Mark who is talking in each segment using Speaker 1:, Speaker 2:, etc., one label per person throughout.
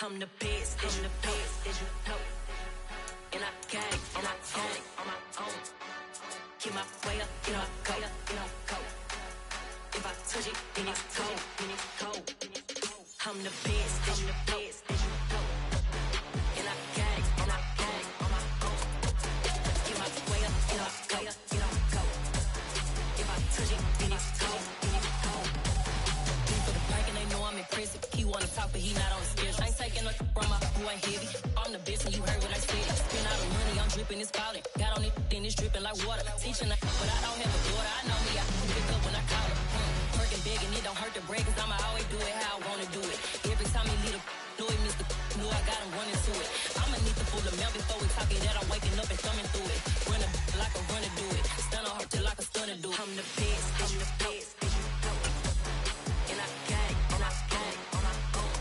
Speaker 1: I'm the best, did you know? And I gang, on my own. Keep my way up, you know, go. If I touch it, then it's cold. I'm the best, did you know? And I gang, on my own. Keep my way up, you know, go. If I touch it, then it's cold. For the bank and they know I'm impressive. He wanna talk, but he not on the schedule. I ain't taking no from my who ain't heavy. I'm the best and you heard what I said. Spend all the money, I'm dripping, it's falling. Got on it, then it's dripping like water. Teaching, but I don't have a daughter. I know me, I can pick up when I call her. Working big and it don't hurt to break, cause I'ma always do it how I wanna do it. Every time he lead a know he missed the knew I got him running to it. I'ma need the full amount before we talk it that I'm waking up and thumbing through it. Run like a runner do it. Stun on her till like a stunner do it. I'm the best, did you know? And I gang, on my own.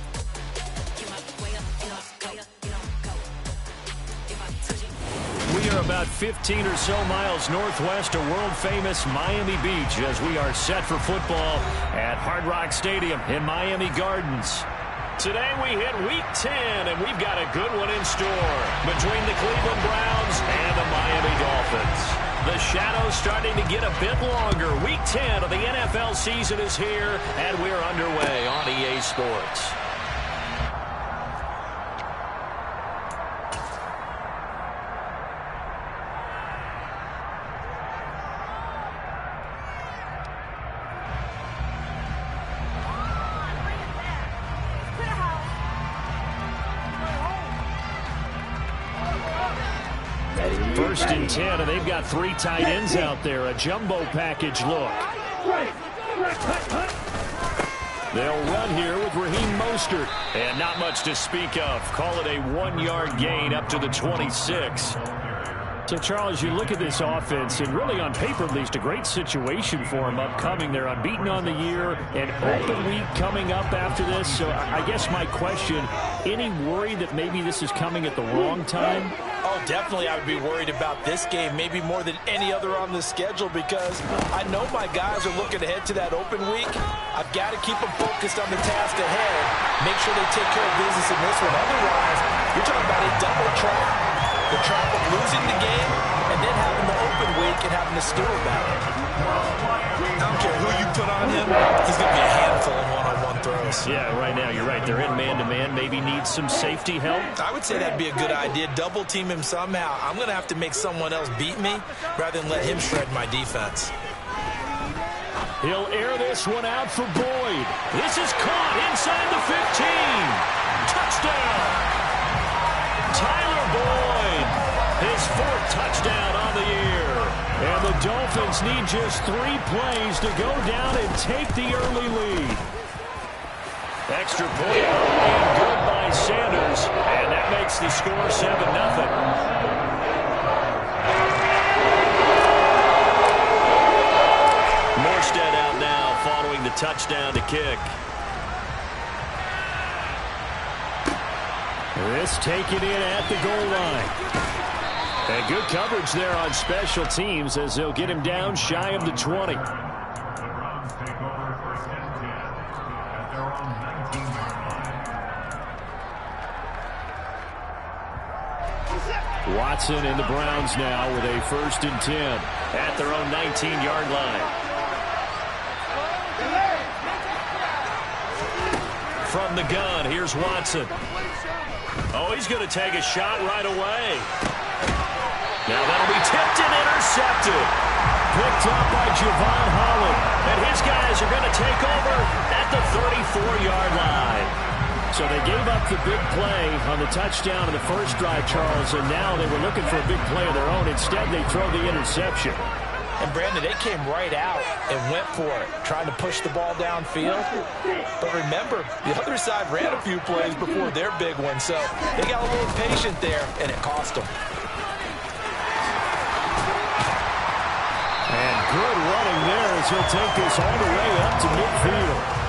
Speaker 1: Get my way up, you know, go. If I touch it.
Speaker 2: We are about 15 or so miles northwest of world-famous Miami Beach as we are set for football at Hard Rock Stadium in Miami Gardens. Today we hit Week 10, and we've got a good one in store between the Cleveland Browns and the Miami Dolphins. The shadow's starting to get a bit longer. Week 10 of the NFL season is here, and we're underway on EA Sports. First and 10, and they've got three tight ends out there. A jumbo package look. They'll run here with Raheem Mostert. And not much to speak of. Call it a 1-yard gain up to the 26. So, Charles, you look at this offense, and really on paper, at least, a great situation for them upcoming. They're unbeaten on the year, an open week coming up after this. So I guess my question, any worry that maybe this is coming at the wrong time?
Speaker 3: Oh, definitely I would be worried about this game, maybe more than any other on the schedule, because I know my guys are looking ahead to that open week. I've got to keep them focused on the task ahead, make sure they take care of business in this one. Otherwise, you're talking about a double trap. The trap of losing the game and then having the open week and having to stew about it. I don't care who you put on him, he's going to be a handful in one-on-one throws.
Speaker 2: Yeah, right now, you're right. They're in man-to-man, maybe need some safety help.
Speaker 3: I would say that'd be a good idea. Double team him somehow. I'm going to have to make someone else beat me rather than let him shred my defense.
Speaker 2: He'll air this one out for Boyd. This is caught inside the 15. Touchdown. Tyler Boyd, his fourth touchdown on the year. And the Dolphins need just 3 plays to go down and take the early lead. Extra point and good by Sanders. And that makes the score 7-0. Morstead out now following the touchdown to kick. This taken in at the goal line. And good coverage there on special teams as they'll get him down shy of the 20. Watson and the Browns now with a 1st and 10 at their own 19-yard line. From the gun, here's Watson. Oh, he's going to take a shot right away. Now that'll be tipped and intercepted. Picked up by Javon Holland. And his guys are going to take over at the 34-yard line. So they gave up the big play on the touchdown in the first drive, Charles, and now they were looking for a big play of their own. Instead, they throw the interception.
Speaker 3: And, Brandon, they came right out and went for it, trying to push the ball downfield. But remember, the other side ran a few plays before their big one, so they got a little patient there, and it cost them.
Speaker 2: And good running there as he'll take this all the way up to midfield.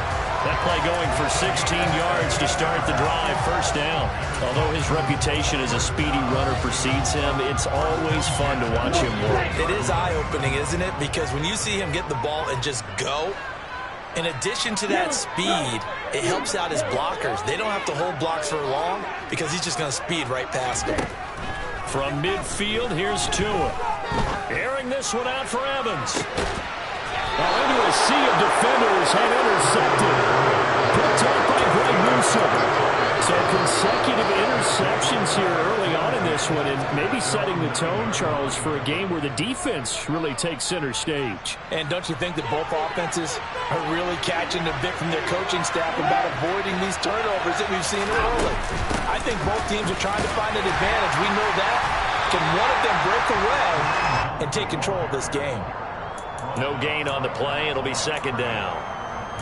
Speaker 2: That play going for 16 yards to start the drive, 1st down. Although his reputation as a speedy runner precedes him, it's always fun to watch him work.
Speaker 3: It is eye-opening, isn't it? Because when you see him get the ball and just go, In addition to that speed, it helps out his blockers. They don't have to hold blocks for long because he's just going to speed right past them.
Speaker 2: From midfield, here's Tua. Airing this one out for Evans. Now into a sea of defenders and intercepted. Picked up by Greg Newsome. So consecutive interceptions here early on in this one, and maybe setting the tone, Charles, for a game where the defense really takes center stage.
Speaker 3: And don't you think that both offenses are really catching the bit from their coaching staff about avoiding these turnovers that we've seen early? I think both teams are trying to find an advantage. We know that. Can one of them break away and take control of this game?
Speaker 2: No gain on the play. It'll be second down.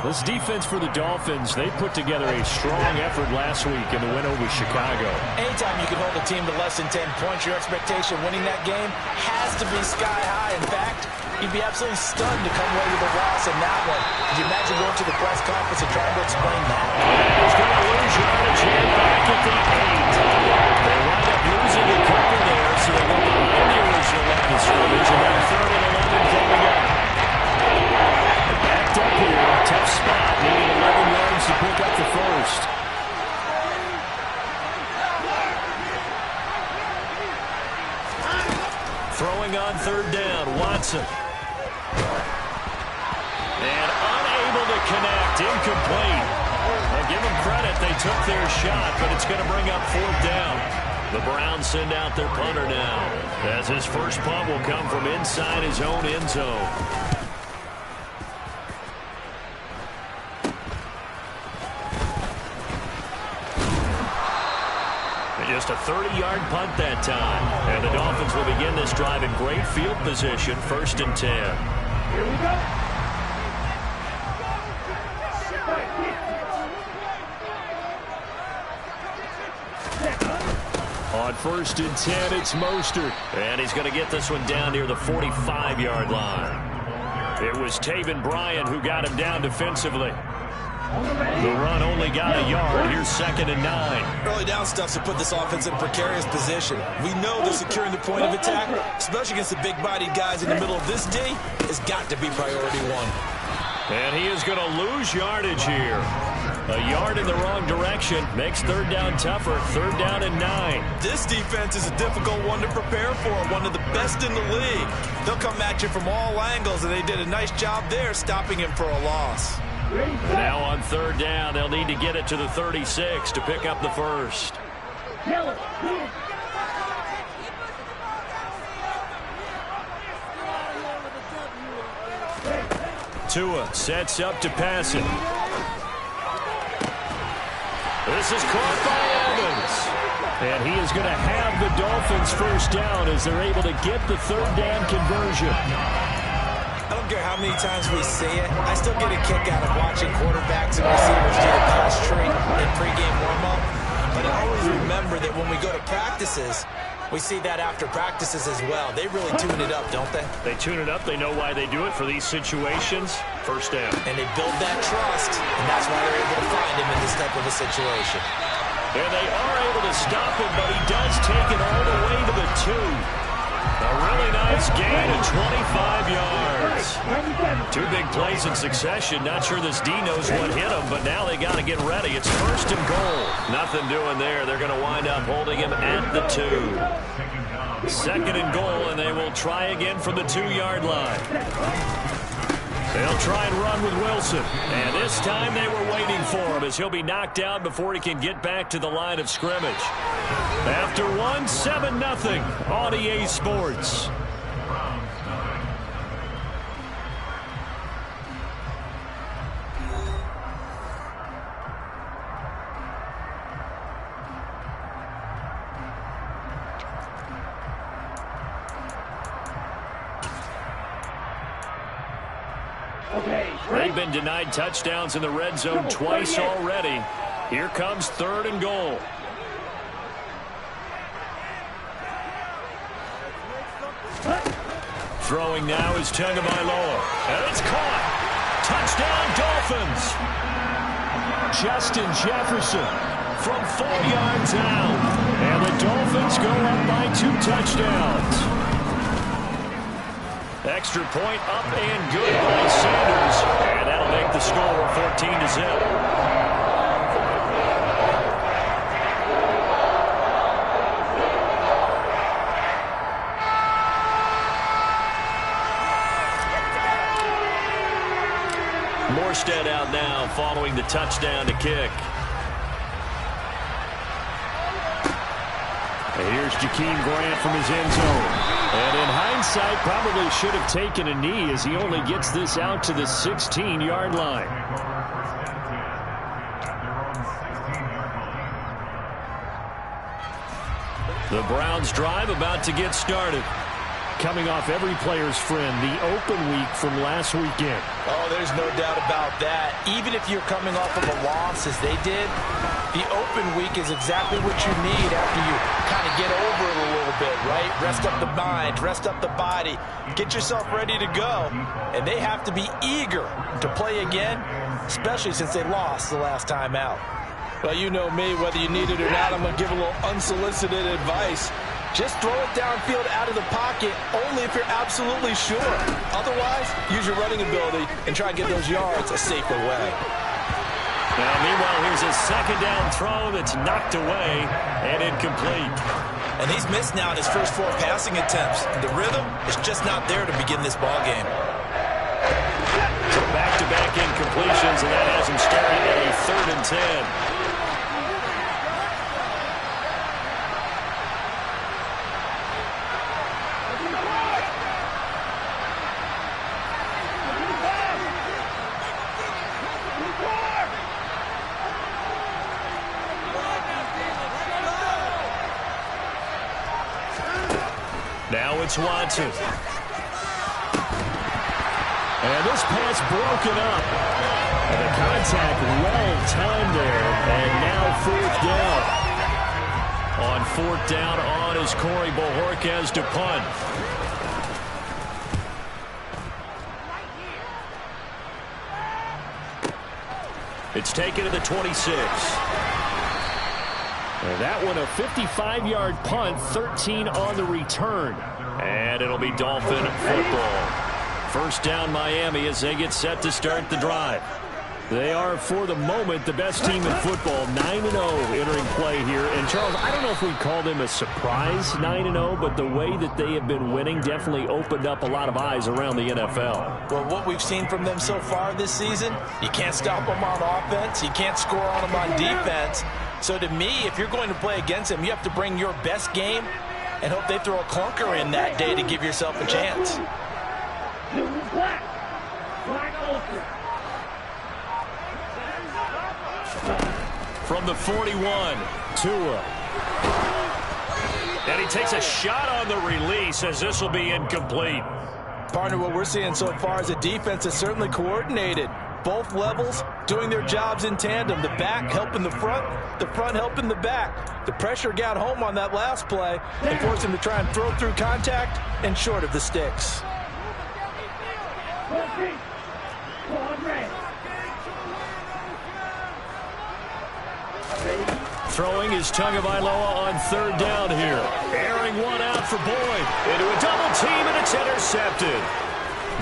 Speaker 2: This defense for the Dolphins, they put together a strong effort last week in the win over Chicago.
Speaker 3: Anytime you can hold a team to less than 10 points, your expectation winning that game has to be sky high. In fact, you'd be absolutely stunned to come away with a loss in that one. Could you imagine going to the press conference and trying to explain that?
Speaker 2: He's going to lose yardage here back at the 8. They wind up losing a couple there, so they go behind the original line of scrimmage, and now 3rd and 11 coming up. Backed up here, tough spot, needing 11 yards to pick up the first. Throwing on 3rd down, Watson. And unable to connect, incomplete. Well, give them credit, they took their shot, but it's going to bring up 4th down. The Browns send out their punter now, as his first punt will come from inside his own end zone. Just a 30-yard punt that time. And the Dolphins will begin this drive in great field position, 1st and 10.
Speaker 4: Here we go.
Speaker 2: On 1st and 10, it's Mostert. And he's going to get this one down near the 45-yard line. It was Taven Bryan who got him down defensively. The run only got a yard. Here's 2nd and 9.
Speaker 3: Early down stuff to put this offense in a precarious position. We know that securing the point of attack, especially against the big-bodied guys in the middle of this D, has got to be priority one.
Speaker 2: And he is going to lose yardage here. A yard in the wrong direction makes 3rd down tougher. 3rd down and 9.
Speaker 3: This defense is a difficult one to prepare for, one of the best in the league. They'll come at you from all angles, and they did a nice job there stopping him for a loss.
Speaker 2: Now on 3rd down, they'll need to get it to the 36 to pick up the first. Tua sets up to pass it. This is caught by Evans. And he is going to have the Dolphins first down as they're able to get the 3rd down conversion.
Speaker 3: I don't care how many times we see it. I still get a kick out of watching quarterbacks and receivers do the pass tree in pregame warm-up. But I always remember that when we go to practices, we see that after practices as well. They really tune it up, don't they?
Speaker 2: They tune it up. They know why they do it for these situations. First down.
Speaker 3: And they build that trust, and that's why they're able to find him in this type of a situation.
Speaker 2: And they are able to stop him, but he does take it all the way to the 2. A really nice gain of 25 yards. 2 big plays in succession. Not sure this D knows what hit him, but now they got to get ready. It's 1st and goal. Nothing doing there. They're going to wind up holding him at the 2. 2nd and goal, and they will try again from the 2-yard line. They'll try and run with Wilson. And this time they were waiting for him as he'll be knocked down before he can get back to the line of scrimmage. After 1, 7-0 on EA Sports. They've been denied touchdowns in the red zone twice already. Here comes 3rd and goal. Throwing now is Tagovailoa. And it's caught. Touchdown, Dolphins. Justin Jefferson from 4 yards out. And the Dolphins go up by 2 touchdowns. Extra point up and good by Sanders. And that'll make the score 14-0. Morstead out now following the touchdown to kick. And here's Jakeem Grant from his end zone. And in hindsight, probably should have taken a knee as he only gets this out to the 16-yard line. The Browns drive about to get started. Coming off every player's friend, the open week from last weekend.
Speaker 3: Oh, there's no doubt about that. Even if you're coming off of a loss as they did, the open week is exactly what you need after you kind of get over it a little bit, right? Rest up the mind, rest up the body, get yourself ready to go. And they have to be eager to play again, especially since they lost the last time out. Well, you know me, whether you need it or not, I'm going to give a little unsolicited advice. Just throw it downfield out of the pocket only if you're absolutely sure. Otherwise, use your running ability and try and get those yards a safer way.
Speaker 2: Now, meanwhile, here's a second down throw that's knocked away and incomplete.
Speaker 3: And he's missed now in his first 4 passing attempts. The rhythm is just not there to begin this ball game.
Speaker 2: So back-to-back incompletions, and that has him staring at a 3rd and 10. Now it's Watson. And this pass broken up. And the contact well-timed there. And now 4th down. On 4th down on is Corey Bojorquez to punt. It's taken to the 26. And that one a 55-yard punt, 13 on the return. And it'll be Dolphin football. 1st down Miami as they get set to start the drive. They are, for the moment, the best team in football, 9-0 entering play here. And, Charles, I don't know if we'd call them a surprise 9-0, but the way that they have been winning definitely opened up a lot of eyes around the NFL.
Speaker 3: Well, what we've seen from them so far this season, you can't stop them on offense. You can't score on them on defense. So to me, if you're going to play against them, you have to bring your best game and hope they throw a clunker in that day to give yourself a chance.
Speaker 2: From the 41, Tua. And he takes a shot on the release as this will be incomplete.
Speaker 3: Partner, what we're seeing so far is a defense that's certainly coordinated. Both levels doing their jobs in tandem. The back helping the front helping the back. The pressure got home on that last play and forced him to try and throw through contact and short of the sticks.
Speaker 2: Throwing is Tagovailoa on 3rd down here. Airing one out for Boyd. Into a double team, and it's intercepted.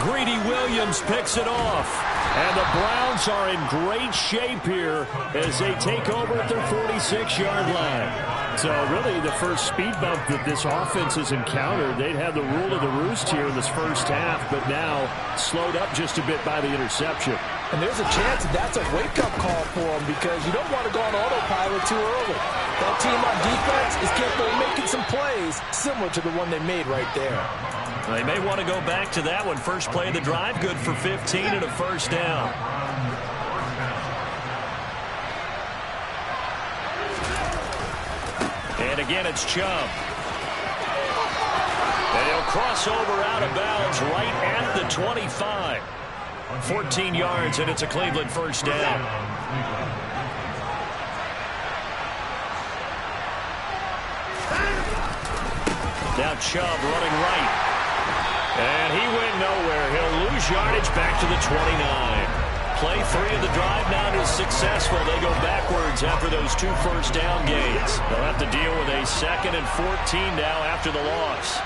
Speaker 2: Greedy Williams picks it off. And the Browns are in great shape here as they take over at their 46-yard line. So really the first speed bump that this offense has encountered. They'd had the rule of the roost here in this first half, but now slowed up just a bit by the interception.
Speaker 3: And there's a chance that that's a wake-up call for them because you don't want to go on autopilot too early. That team on defense is capable of making some plays similar to the one they made right there.
Speaker 2: They may want to go back to that one. First play of the drive, good for 15 and a 1st down. And again, it's Chubb. And he'll cross over out of bounds right at the 25. 14 yards, and it's a Cleveland 1st down. Now Chubb running right. And he went nowhere. He'll lose yardage back to the 29. Play 3 of the drive now is successful. They go backwards after those 2 first down gains. They'll have to deal with a 2nd and 14 now after the loss.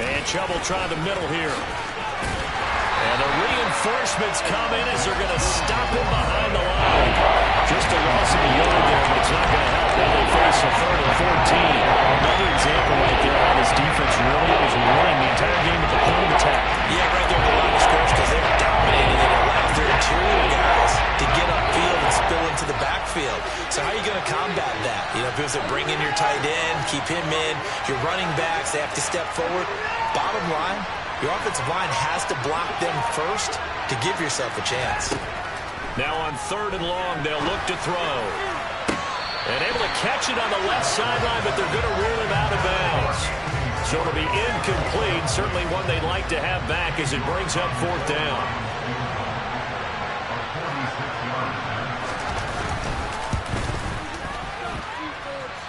Speaker 2: And trouble trying the middle here. And the reinforcements come in as they're going to stop him behind the line. Just a loss of a yard there, but it's not going to help. Now they face a 3rd and 14. Another example right there how this defense really was winning the entire game at the point of attack.
Speaker 3: Yeah, right there at the line of scrimmage because they were dominating and allowed their interior guys to get upfield and spill into the backfield. So how are you going to combat that? You know, if it was to bring in your tight end, keep him in, your running backs, they have to step forward. Bottom line, your offensive line has to block them first to give yourself a chance.
Speaker 2: Now on 3rd and long, they'll look to throw. And able to catch it on the left sideline, but they're going to rule him out of bounds. So it'll be incomplete. Certainly one they'd like to have back as it brings up 4th down.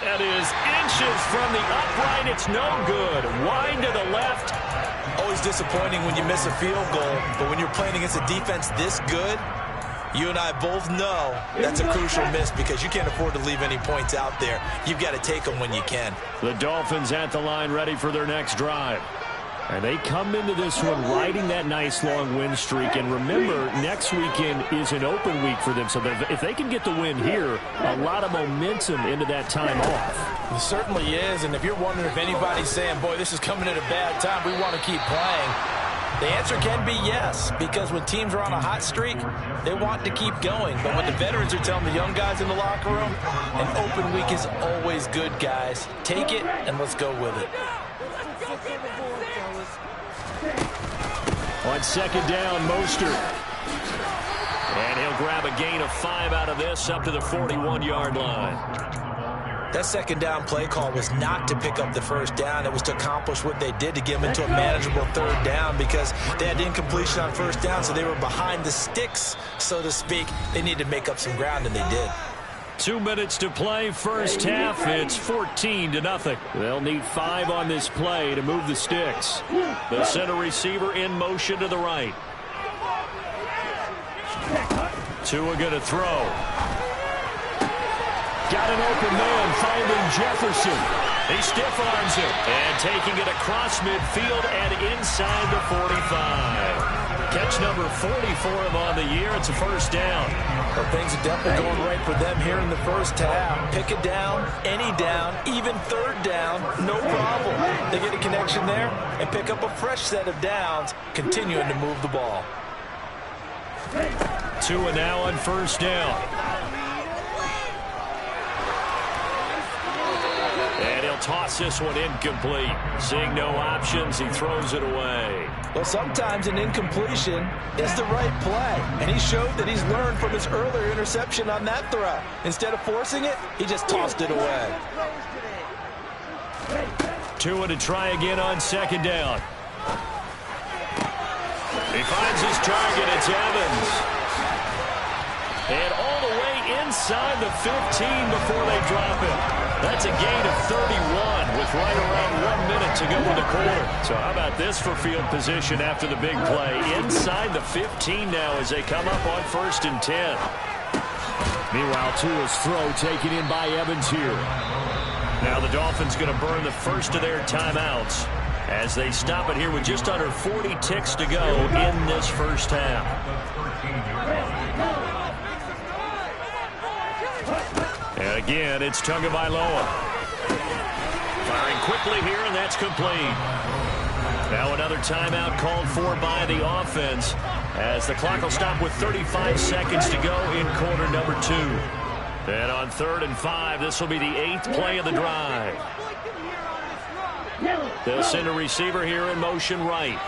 Speaker 2: That is inches from the upright. It's no good. Wide to the left.
Speaker 3: Always disappointing when you miss a field goal, but when you're playing against a defense this good, you and I both know that's a crucial miss because you can't afford to leave any points out there. You've got to take them when you can.
Speaker 2: The Dolphins at the line ready for their next drive. And they come into this one riding that nice long win streak. And remember, next weekend is an open week for them. So if they can get the win here, a lot of momentum into that time off.
Speaker 3: It certainly is. And if you're wondering if anybody's saying, boy, this is coming at a bad time, we want to keep playing, the answer can be yes, because when teams are on a hot streak, they want to keep going. But when the veterans are telling the young guys in the locker room, an open week is always good, guys. Take it and let's go with it.
Speaker 2: On 2nd down, Mostert. And he'll grab a gain of 5 out of this up to the 41-yard line.
Speaker 3: That 2nd down play call was not to pick up the 1st down. It was to accomplish what they did to get them into a manageable 3rd down because they had incompletion on 1st down, so they were behind the sticks, so to speak. They needed to make up some ground, and they did.
Speaker 2: 2 minutes to play, first half. It's 14-0. They'll need 5 on this play to move the sticks. The center receiver in motion to the right. Tua going to throw. Got an open man, finding Jefferson. He stiff-arms him. And taking it across midfield and inside the 45. Catch number 40 for him on the year. It's a 1st down.
Speaker 3: Well, things are definitely going right for them here in the 1st half. Pick it down, any down, even 3rd down, no problem. They get a connection there and pick up a fresh set of downs, continuing to move the ball.
Speaker 2: Tua now on 1st down. And he'll toss this one incomplete. Seeing no options, he throws it away.
Speaker 3: Well, sometimes an incompletion is the right play. And he showed that he's learned from his earlier interception on that throw. Instead of forcing it, he just tossed it away.
Speaker 2: Tua to try again on 2nd down. He finds his target. It's Evans. And all the way inside the 15 before they drop it. That's a gain of 31 with right around 1 minute to go in the quarter. So how about this for field position after the big play? Inside the 15 now as they come up on 1st and 10. Meanwhile, Tua's throw taken in by Evans here. Now the Dolphins going to burn the first of their timeouts as they stop it here with just under 40 ticks to go in this 1st half. And again, it's Tagovailoa. Firing quickly here, and that's complete. Now another timeout called for by the offense as the clock will stop with 35 seconds to go in quarter number 2. And on 3rd and 5, this will be the 8th play of the drive. They'll send a receiver here in motion right.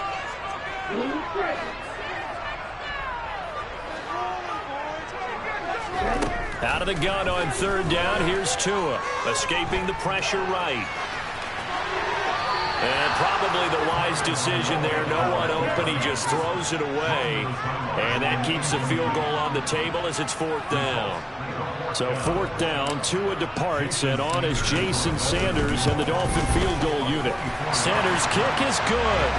Speaker 2: Out of the gun on 3rd down, here's Tua, escaping the pressure right. And probably the wise decision there. No one open. He just throws it away. And that keeps the field goal on the table as it's 4th down. So 4th down, Tua departs, and on is Jason Sanders and the Dolphin field goal unit. Sanders' kick is good.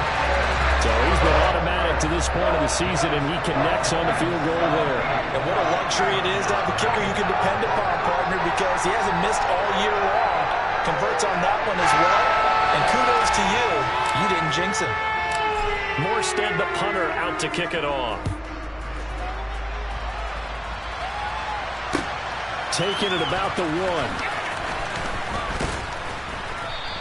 Speaker 2: So he's been automatic to this point of the season, and he connects on the field goal there.
Speaker 3: And what a luxury it is to have a kicker you can depend upon, partner, because he hasn't missed all year long. Converts on that one as well. And kudos to you. You didn't jinx him.
Speaker 2: Morstead, the punter, out to kick it off. Taking it about the 1.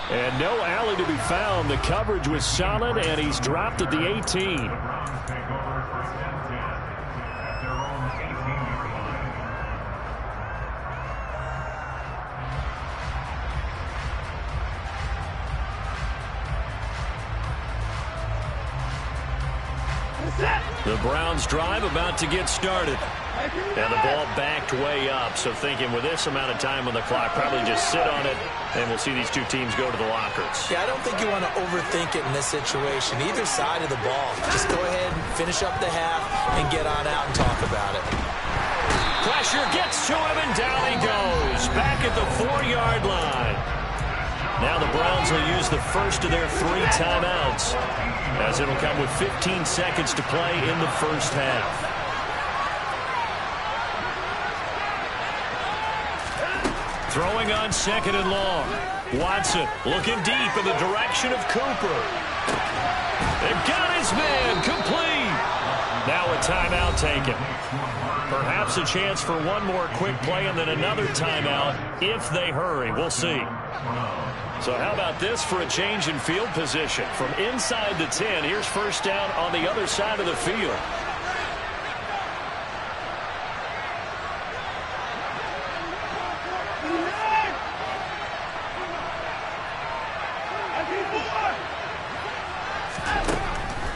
Speaker 2: And no alley to be found. The coverage was solid, and he's dropped at the 18. The Browns drive about to get started. And the ball backed way up. So thinking with this amount of time on the clock, probably just sit on it, and we'll see these two teams go to the lockers.
Speaker 3: Yeah, I don't think you want to overthink it in this situation. Either side of the ball. Just go ahead and finish up the half and get on out and talk about it.
Speaker 2: Pressure gets to him, and down he goes. Back at the 4-yard line. Now the Browns will use the first of their 3 timeouts, as it'll come with 15 seconds to play in the first half. Throwing on 2nd and long. Watson looking deep in the direction of Cooper. They've got his man complete. Now a timeout taken. Perhaps a chance for one more quick play and then another timeout if they hurry. We'll see. So how about this for a change in field position? From inside the 10, here's first down on the other side of the field.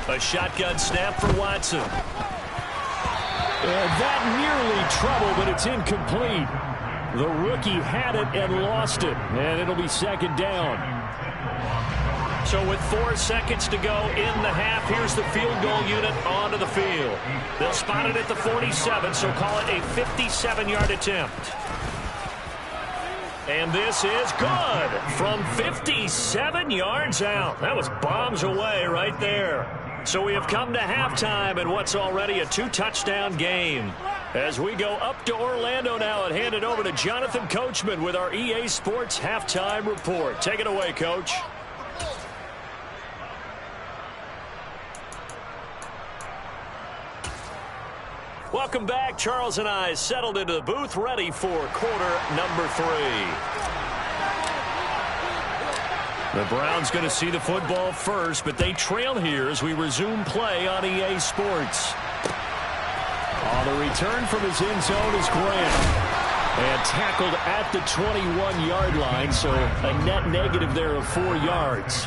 Speaker 2: A shotgun snap for Watson. And that nearly trouble, but it's incomplete. The rookie had it and lost it, and it'll be 2nd down. So with 4 seconds to go in the half, here's the field goal unit onto the field. They'll spot it at the 47, so call it a 57-yard attempt. And this is good from 57 yards out. That was bombs away right there. So we have come to halftime in what's already a 2-touchdown game. As we go up to Orlando now and hand it over to Jonathan Coachman with our EA Sports Halftime Report. Take it away, Coach. Welcome back. Charles and I settled into the booth, ready for quarter number 3. The Browns going to see the football first, but they trail here as we resume play on EA Sports. On the return from his end zone is Graham. And tackled at the 21-yard line, so a net negative there of 4 yards.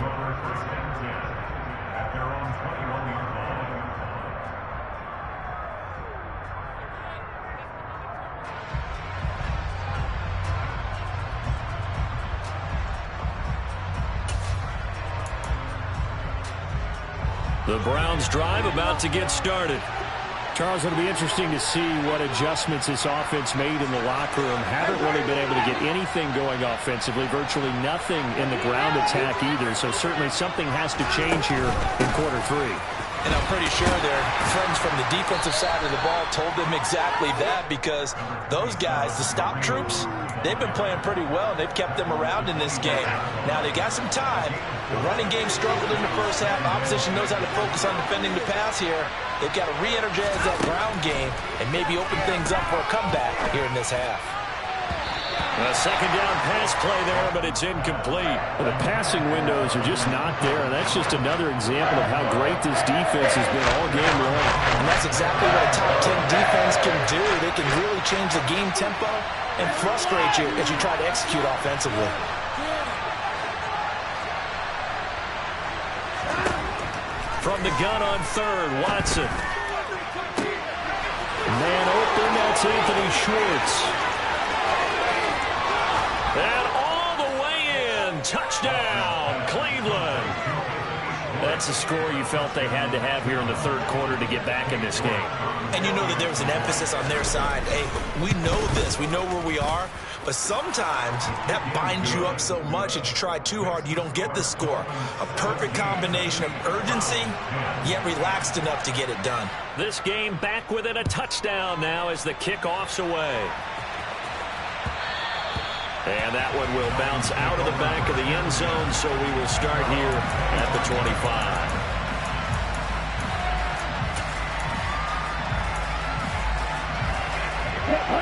Speaker 2: The Browns drive about to get started. Charles, it'll be interesting to see what adjustments this offense made in the locker room. Haven't really been able to get anything going offensively, virtually nothing in the ground attack either, so certainly something has to change here in quarter 3.
Speaker 3: And I'm pretty sure their friends from the defensive side of the ball told them exactly that, because those guys, the stop troops, they've been playing pretty well. They've kept them around in this game. Now they got some time. The running game struggled in the first half. Opposition knows how to focus on defending the pass here. They've got to re-energize that ground game and maybe open things up for a comeback here in this half.
Speaker 2: A 2nd down pass play there, but it's incomplete.
Speaker 4: The passing windows are just not there, and that's just another example of how great this defense has been all game long.
Speaker 3: And that's exactly what a top 10 defense can do. They can really change the game tempo and frustrate you as you try to execute offensively.
Speaker 2: From the gun on 3rd, Watson. Man open, that's Anthony Schwartz. And all the way in. Touchdown, Cleveland. That's a score you felt they had to have here in the 3rd quarter to get back in this game.
Speaker 3: And you know that there was an emphasis on their side. Hey, we know this. We know where we are. But sometimes that binds you up so much that you try too hard, you don't get the score. A perfect combination of urgency, yet relaxed enough to get it done.
Speaker 2: This game back within a touchdown now as the kickoff's away. And that one will bounce out of the back of the end zone, so we will start here at the 25.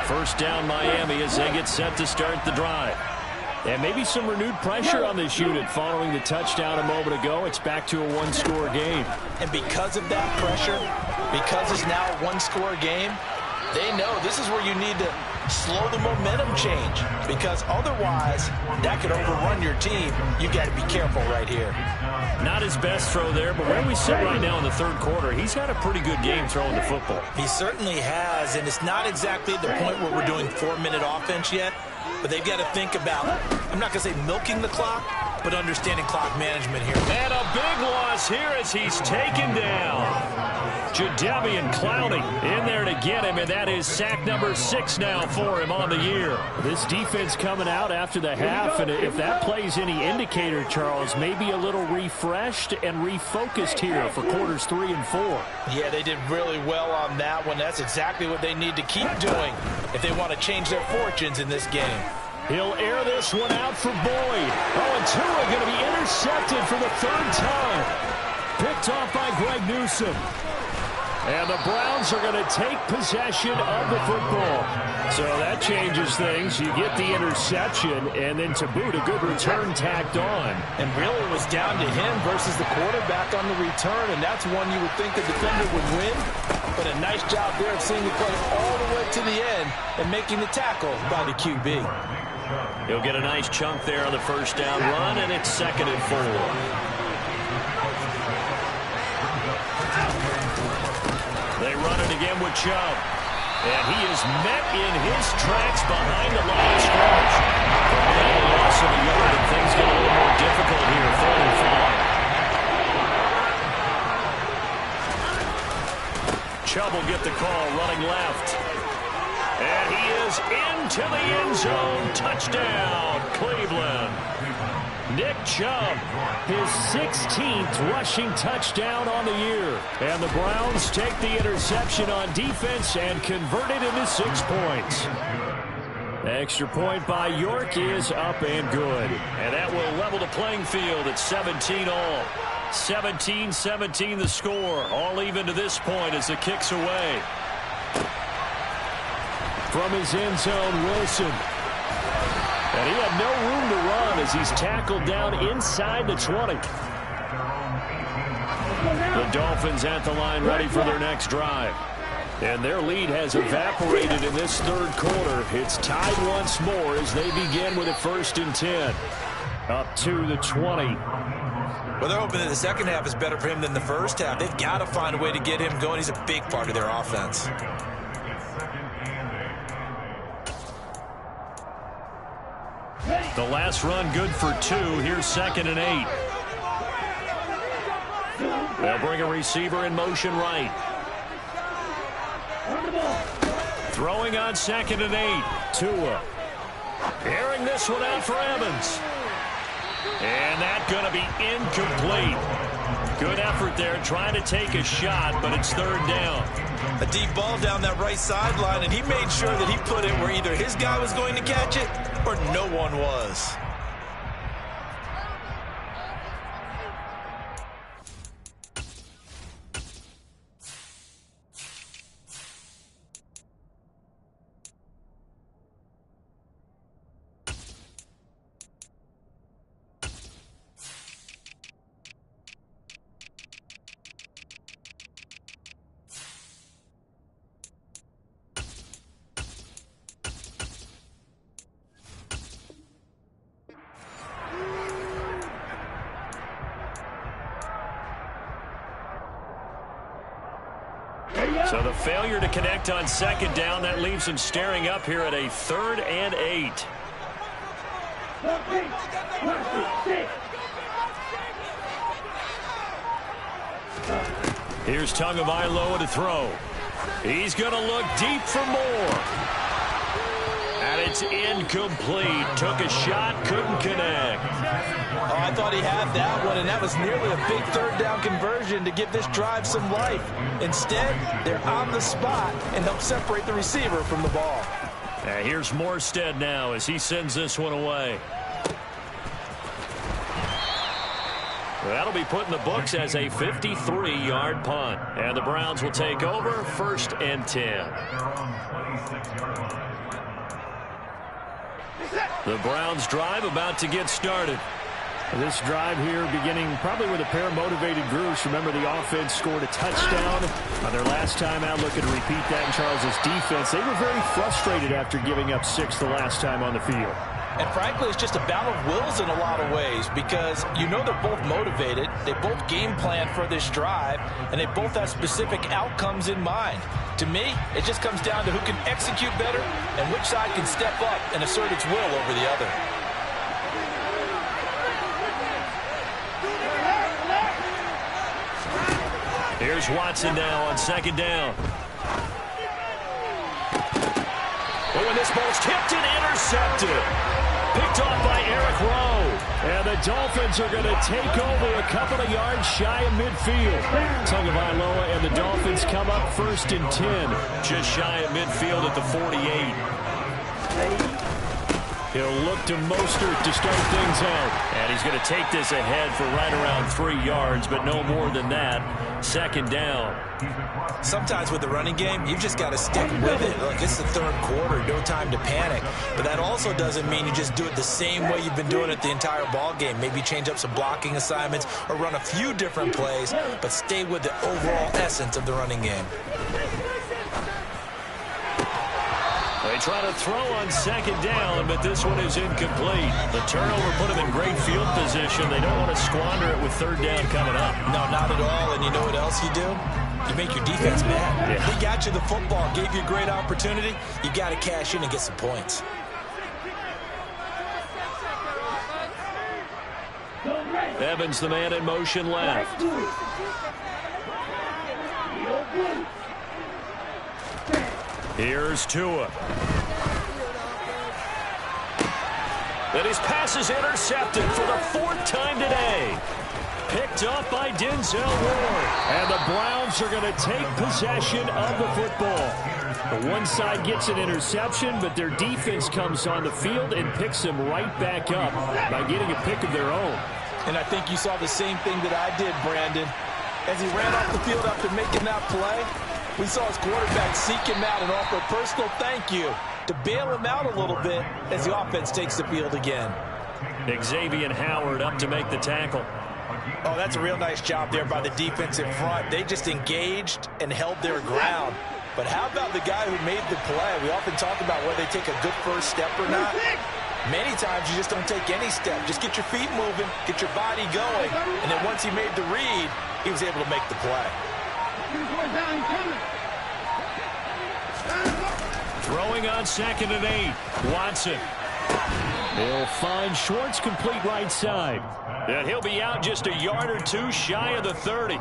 Speaker 2: First down Miami as they get set to start the drive. And maybe some renewed pressure on this unit following the touchdown a moment ago. It's back to a one-score game.
Speaker 3: And because of that pressure, because it's now a one-score game, they know this is where you need to slow the momentum change, because otherwise that could overrun your team. You've got to be careful right here.
Speaker 2: Not his best throw there, but where we sit right now in the third quarter, he's had a pretty good game throwing the football.
Speaker 3: He certainly has, and it's not exactly the point where we're doing 4-minute offense yet, but they've got to think about, I'm not going to say milking the clock, but understanding clock management here.
Speaker 2: And a big loss here as he's taken down. Jadeveon Clowney in there to get him, and that is sack number 6 now for him on the year. This defense coming out after the half, and if that plays any indicator, Charles, maybe a little refreshed and refocused here for quarters 3 and 4.
Speaker 3: Yeah, they did really well on that one. That's exactly what they need to keep doing if they want to change their fortunes in this game.
Speaker 2: He'll air this one out for Boyd. Oh, and Tua going to be intercepted for the 3rd time. Picked off by Greg Newsome. And the Browns are going to take possession of the football. So that changes things. You get the interception, and then to boot, a good return tacked on.
Speaker 3: And really it was down to him versus the quarterback on the return, and that's one you would think the defender would win. But a nice job there of seeing the play all the way to the end and making the tackle by the QB.
Speaker 2: He'll get a nice chunk there on the first down run, and it's 2nd and 4. They run it again with Chubb. And he is met in his tracks behind the line of scrimmage. And a loss of a yard, and things get a little more difficult here. 3rd and 5. Chubb will get the call, running left. And he is into the end zone. Touchdown, Cleveland. Nick Chubb, his 16th rushing touchdown on the year. And the Browns take the interception on defense and convert it into 6 points. Extra point by York is up and good. And that will level the playing field at 17 all. 17-17 the score. All even to this point as the kick's away. From his end zone, Wilson. And he had no room to run as he's tackled down inside the 20. The Dolphins at the line ready for their next drive. And their lead has evaporated in this 3rd quarter. It's tied once more as they begin with a 1st and 10. Up to the 20.
Speaker 3: Well, they're hoping that the second half is better for him than the first half. They've got to find a way to get him going. He's a big part of their offense.
Speaker 2: The last run good for 2. Here's 2nd and 8. They'll bring a receiver in motion right. Throwing on 2nd and 8. Tua. Airing this one out for Evans. And that's going to be incomplete. Good effort there trying to take a shot, but it's 3rd down.
Speaker 3: A deep ball down that right sideline, and he made sure that he put it where either his guy was going to catch it or no one was.
Speaker 2: So the failure to connect on 2nd down, that leaves him staring up here at a 3rd and 8. Here's Tagovailoa to throw. He's going to look deep for more. And it's incomplete. Took a shot, couldn't connect.
Speaker 3: Oh, I thought he had that one, and that was nearly a big 3rd down conversion to give this drive some life. Instead, they're on the spot and help separate the receiver from the ball.
Speaker 2: And here's Morstead now as he sends this one away. That'll be put in the books as a 53-yard punt. And the Browns will take over 1st and 10. The Browns drive about to get started.
Speaker 4: This drive here beginning probably with a pair of motivated groups. Remember, the offense scored a touchdown on their last time out. Looking to repeat that in Charles' defense. They were very frustrated after giving up 6 the last time on the field.
Speaker 3: And frankly, it's just a battle of wills in a lot of ways because you know they're both motivated. They both game plan for this drive, and they both have specific outcomes in mind. To me, it just comes down to who can execute better and which side can step up and assert its will over the other.
Speaker 2: Here's Watson now on 2nd down. Oh, and this ball's tipped and intercepted. Picked off by Eric Rowe.
Speaker 4: And the Dolphins are going to take over a couple of yards shy of midfield. Tagovailoa and the Dolphins come up 1st and 10.
Speaker 2: Just shy of midfield at the 48.
Speaker 4: He'll look to Mostert to start things out.
Speaker 2: And he's going to take this ahead for right around 3 yards, but no more than that. 2nd down.
Speaker 3: Sometimes with the running game, you've just got to stick with it. Look, it's the 3rd quarter, no time to panic. But that also doesn't mean you just do it the same way you've been doing it the entire ball game. Maybe change up some blocking assignments or run a few different plays, but stay with the overall essence of the running game.
Speaker 2: They try to throw on 2nd down, but this one is incomplete. The turnover put them in great field position. They don't want to squander it with 3rd down coming up.
Speaker 3: No, not at all. And you know what else you do? You make your defense mad.
Speaker 2: Yeah.
Speaker 3: They got you the football, gave you a great opportunity. You got to cash in and get some points.
Speaker 2: Evans, the man in motion left. Here's Tua. And his pass is intercepted for the 4th time today. Picked up by Denzel Ward.
Speaker 4: And the Browns are going to take possession of the football. The one side gets an interception, but their defense comes on the field and picks them right back up by getting a pick of their own.
Speaker 3: And I think you saw the same thing that I did, Brandon. As he ran off the field after making that play, we saw his quarterback seek him out and offer a personal thank you to bail him out a little bit as the offense takes the field again.
Speaker 2: Xavier Howard up to make the tackle.
Speaker 3: Oh, that's a real nice job there by the defense in front. They just engaged and held their ground. But how about the guy who made the play? We often talk about whether they take a good first step or not. Many times you just don't take any step. Just get your feet moving, get your body going. And then once he made the read, he was able to make the play.
Speaker 2: Throwing on 2nd and 8. Watson.
Speaker 4: They'll find Schwartz complete right side.
Speaker 2: And he'll be out just a yard or 2 shy of the 30.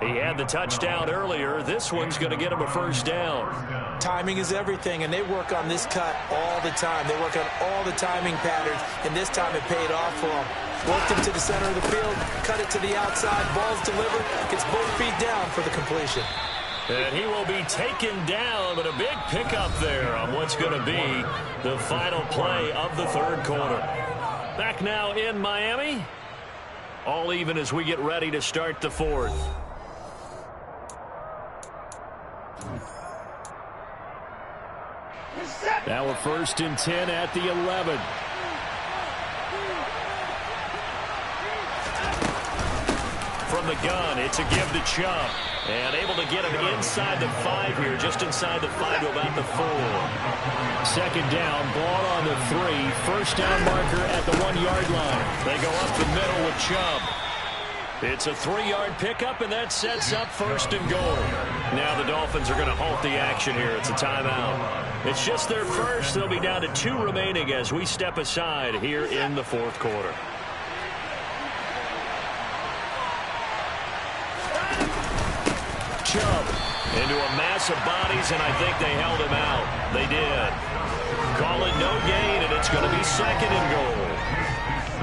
Speaker 2: He had the touchdown earlier. This one's going to get him a 1st down.
Speaker 3: Timing is everything, and they work on this cut all the time. They work on all the timing patterns, and this time it paid off for them. Worked him to the center of the field, cut it to the outside, ball's delivered, gets both feet down for the completion.
Speaker 2: And he will be taken down, but a big pickup there on what's going to be the final play of the 3rd quarter. Back now in Miami. All even as we get ready to start the 4th.
Speaker 4: Now a 1st and 10 at the 11.
Speaker 2: From the gun, it's a give to Chubb. And able to get him inside the 5 here, just inside the 5 to about the 4.
Speaker 4: 2nd down, ball on the 3. 1st down marker at the 1-yard line.
Speaker 2: They go up the middle with Chubb. It's a 3-yard pickup, and that sets up 1st and goal. Now the Dolphins are going to halt the action here. It's a timeout. It's just their first. They'll be down to 2 remaining as we step aside here in the 4th quarter. Chubb into a mass of bodies, and I think they held him out. They did. Call it no gain, and it's going to be 2nd and goal.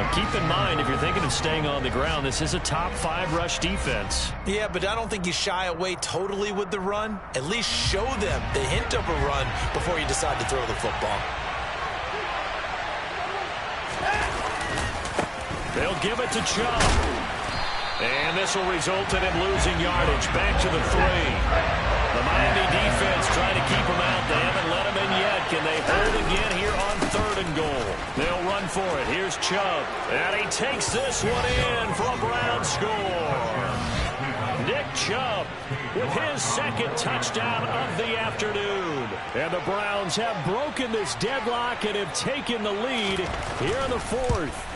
Speaker 2: Now keep in mind, if you're thinking of staying on the ground, this is a top 5 rush defense.
Speaker 3: Yeah, but I don't think you shy away totally with the run. At least show them the hint of a run before you decide to throw the football.
Speaker 2: They'll give it to Chubb. And this will result in him losing yardage. Back to the 3. The Miami defense trying to keep him out. They haven't let him in yet. Can they hold again here on 3rd and goal? They'll run for it. Here's Chubb. And he takes this one in for a Brown score. Nick Chubb with his 2nd touchdown of the afternoon. And the Browns have broken this deadlock and have taken the lead here in the 4th.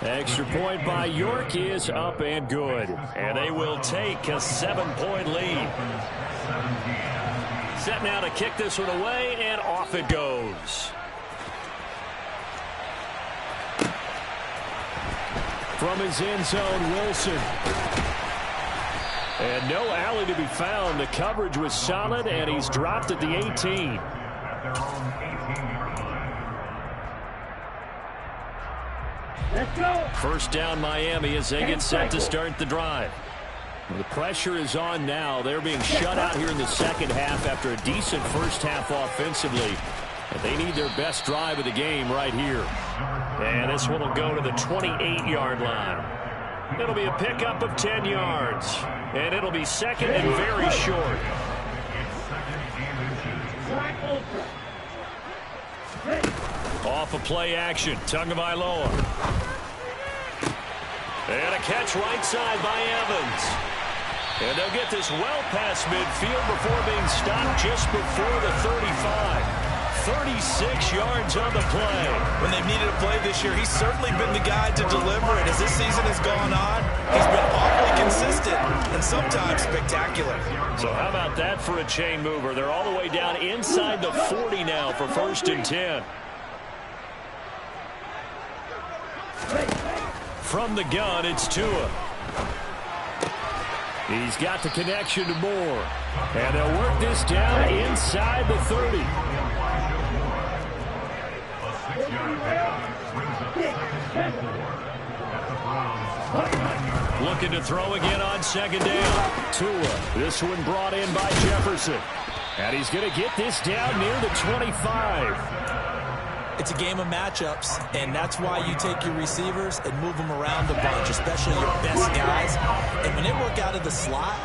Speaker 2: Extra point by York is up and good. And they will take a 7-point lead. Set now to kick this one away, and off it goes. From his end zone, Wilson. And no alley to be found. The coverage was solid, and he's dropped at the 18. Let's go. First down Miami as they get set to start the drive. The pressure is on now. They're being shut out here in the second half after a decent first half offensively. And they need their best drive of the game right here. And this one will go to the 28-yard line. It'll be a pickup of 10 yards. And it'll be 2nd and very short. Off of play action, Tagovailoa. And a catch right side by Evans. And they'll get this well past midfield before being stopped just before the 35. 36 yards on the play.
Speaker 3: When they've needed a play this year, he's certainly been the guy to deliver it. As this season has gone on, he's been awfully consistent and sometimes spectacular.
Speaker 2: So how about that for a chain mover? They're all the way down inside the 40 now for 1st and 10. From the gun, it's Tua. He's got the connection to Moore. And they'll work this down inside the 30. Looking to throw again on 2nd down. Tua, this one brought in by Jefferson. And he's going to get this down near the 25.
Speaker 3: It's a game of matchups, and that's why you take your receivers and move them around a bunch, especially your best guys. And when they work out of the slot,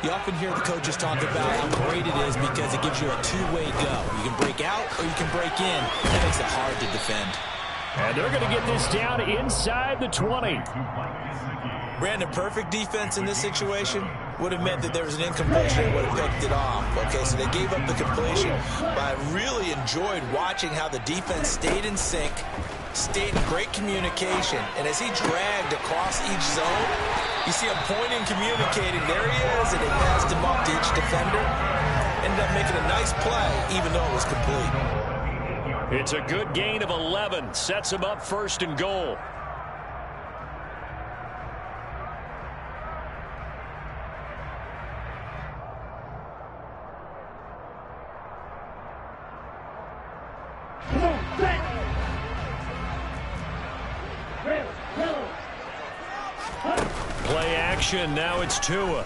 Speaker 3: you often hear the coaches talk about how great it is because it gives you a two-way go. You can break out or you can break in. That makes it hard to defend.
Speaker 2: And they're going to get this down inside the 20.
Speaker 3: Brandon, perfect defense in this situation would have meant that there was an incompletion and would have picked it off. Okay, so they gave up the completion, but I really enjoyed watching how the defense stayed in sync, stayed in great communication, and as he dragged across each zone, you see him pointing, communicating. There he is, and they passed him up to each defender. Ended up making a nice play, even though it was complete.
Speaker 2: It's a good gain of 11. Sets him up 1st and goal. Play action. Now it's Tua.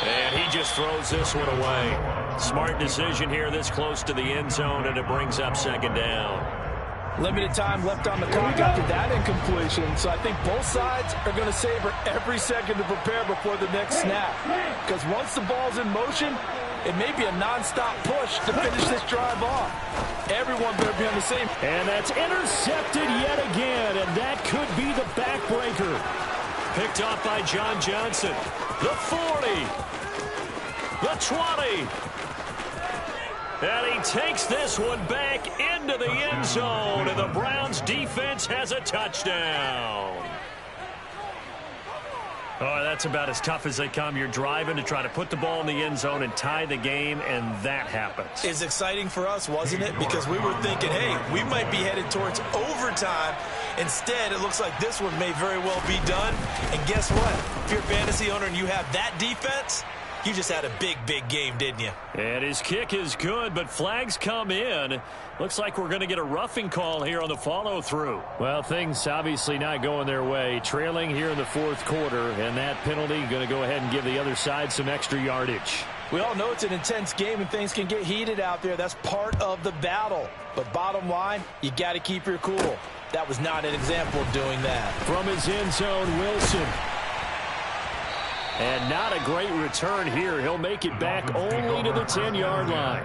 Speaker 2: And he just throws this one away. Smart decision here this close to the end zone, and it brings up 2nd down.
Speaker 3: Limited time left on the clock after that incompletion, so I think both sides are going to savor every second to prepare before the next snap. Because once the ball's in motion, it may be a non-stop push to finish this drive off. Everyone better be on the same.
Speaker 2: And that's intercepted yet again, and that could be the backbreaker. Picked off by John Johnson. The 40. The 20. And he takes this one back into the end zone, and the Browns defense has a touchdown. Oh, that's about as tough as they come. You're driving to try to put the ball in the end zone and tie the game, and that happens.
Speaker 3: It's exciting for us, wasn't it? Because we were thinking, hey, we might be headed towards overtime. Instead, it looks like this one may very well be done. And guess what? If you're a fantasy owner and you have that defense, You just had a big, big game, didn't you?
Speaker 2: And his kick is good, but flags come in. Looks like we're going to get a roughing call here on the follow-through. Well, things obviously not going their way. Trailing here in the fourth quarter, and that penalty going to go ahead and give the other side some extra yardage.
Speaker 3: We all know it's an intense game and things can get heated out there. That's part of the battle. But bottom line, you got to keep your cool. That was not an example of doing that.
Speaker 2: From his end zone, Wilson. And not a great return here. He'll make it back only to the 10-yard line.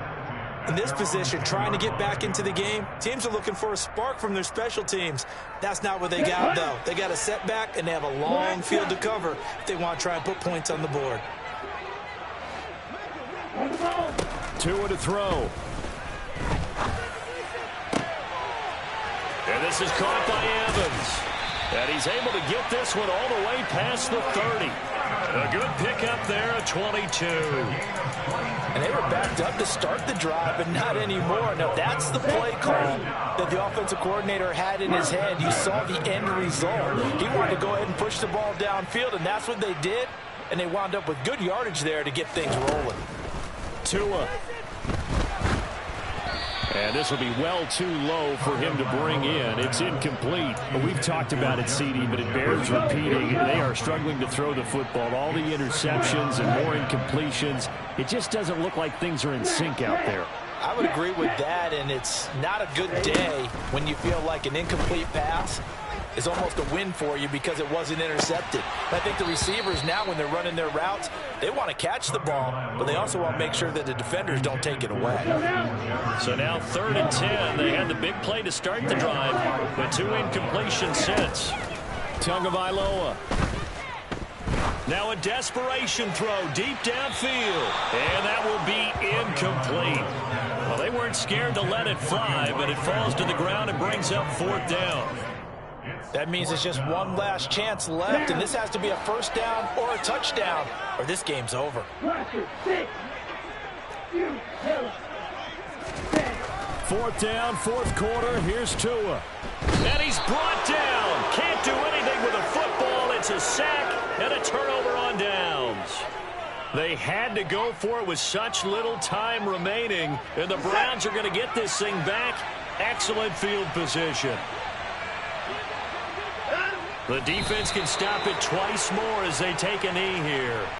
Speaker 3: In this position, trying to get back into the game, teams are looking for a spark from their special teams. That's not what they got, though. They got a setback, and they have a long field to cover if they want to try and put points on the board.
Speaker 2: Tua to throw. And this is caught by Evans. And he's able to get this one all the way past the 30. A good pickup there at 22.
Speaker 3: And they were backed up to start the drive, but not anymore. Now, that's the play call that the offensive coordinator had in his head. You saw the end result. He wanted to go ahead and push the ball downfield, and that's what they did. And they wound up with good yardage there to get things rolling.
Speaker 2: Tua. And this will be well too low for him to bring in. It's incomplete. We've talked about it, CD, but it bears repeating. They are struggling to throw the football. All the interceptions and more incompletions. It just doesn't look like things are in sync out there.
Speaker 3: I would agree with that, and it's not a good day when you feel like an incomplete pass is almost a win for you because it wasn't intercepted. I think the receivers now, when they're running their routes, they want to catch the ball, but they also want to make sure that the defenders don't take it away.
Speaker 2: So now 3rd and 10. They had the big play to start the drive, but 2 incompletions since. Tagovailoa. Now a desperation throw deep downfield, and that will be incomplete. Well, they weren't scared to let it fly, but it falls to the ground and brings up 4th down.
Speaker 3: That means it's just one last chance left, and this has to be a first down or a touchdown, or this game's over.
Speaker 2: 4th down, 4th quarter. Here's Tua. And he's brought down. Can't do anything with a football. It's a sack and a turnover on downs. They had to go for it with such little time remaining, and the Browns are going to get this thing back. Excellent field position. The defense can stop it twice more as they take a knee here.